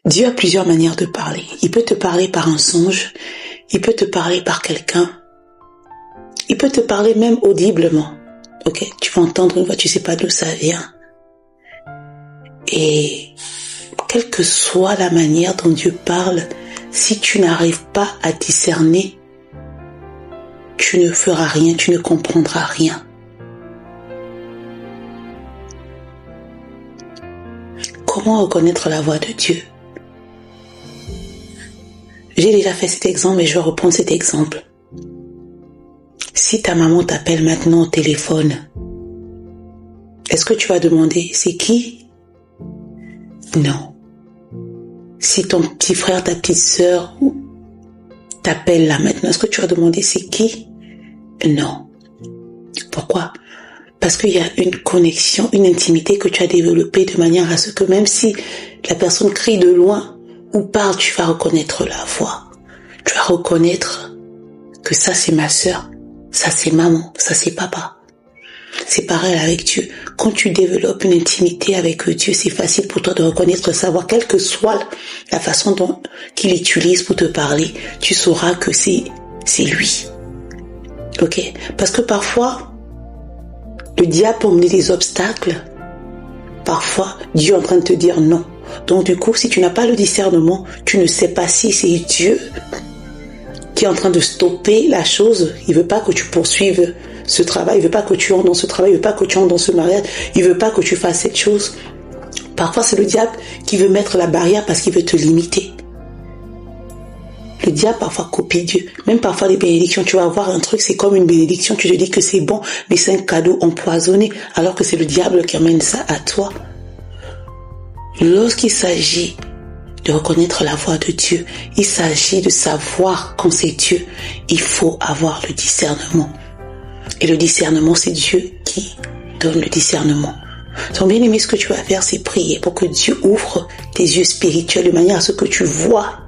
Dieu a plusieurs manières de parler. Il peut te parler par un songe, il peut te parler par quelqu'un, il peut te parler même audiblement. Ok, tu vas entendre une voix, tu sais pas d'où ça vient. Et quelle que soit la manière dont Dieu parle, si tu n'arrives pas à discerner, tu ne feras rien, tu ne comprendras rien. Comment reconnaître la voix de Dieu? J'ai déjà fait cet exemple et je vais reprendre cet exemple. Si ta maman t'appelle maintenant au téléphone, est-ce que tu vas demander « c'est qui ?» Non. Si ton petit frère, ta petite sœur t'appelle là maintenant, est-ce que tu vas demander « c'est qui ?» Non. Pourquoi? Parce qu'il y a une connexion, une intimité que tu as développée de manière à ce que même si la personne crie de loin ou parle, tu vas reconnaître la voix. Tu vas reconnaître que ça c'est ma sœur, ça c'est maman, ça c'est papa. C'est pareil avec Dieu. Quand tu développes une intimité avec Dieu, c'est facile pour toi de reconnaître sa voix, quelle que soit la façon dont qu'il utilise pour te parler, tu sauras que c'est lui. Ok? Parce que parfois, le diable peut emmener des obstacles. Parfois, Dieu est en train de te dire non. Donc du coup, si tu n'as pas le discernement, tu ne sais pas si c'est Dieu qui est en train de stopper la chose. Il veut pas que tu poursuives ce travail, il veut pas que tu entres dans ce travail, il veut pas que tu entres dans ce mariage, il veut pas que tu fasses cette chose. Parfois, c'est le diable qui veut mettre la barrière parce qu'il veut te limiter. Le diable parfois copie Dieu. Même parfois les bénédictions, tu vas avoir un truc, c'est comme une bénédiction, tu te dis que c'est bon, mais c'est un cadeau empoisonné, alors que c'est le diable qui amène ça à toi. Lorsqu'il s'agit de reconnaître la voix de Dieu, il s'agit de savoir quand c'est Dieu, il faut avoir le discernement. Et le discernement, c'est Dieu qui donne le discernement. Donc bien aimé, ce que tu vas faire, c'est prier pour que Dieu ouvre tes yeux spirituels de manière à ce que tu vois,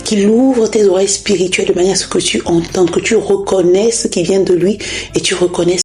qu'il ouvre tes oreilles spirituelles de manière à ce que tu entendes, que tu reconnaisses ce qui vient de lui et tu reconnaisses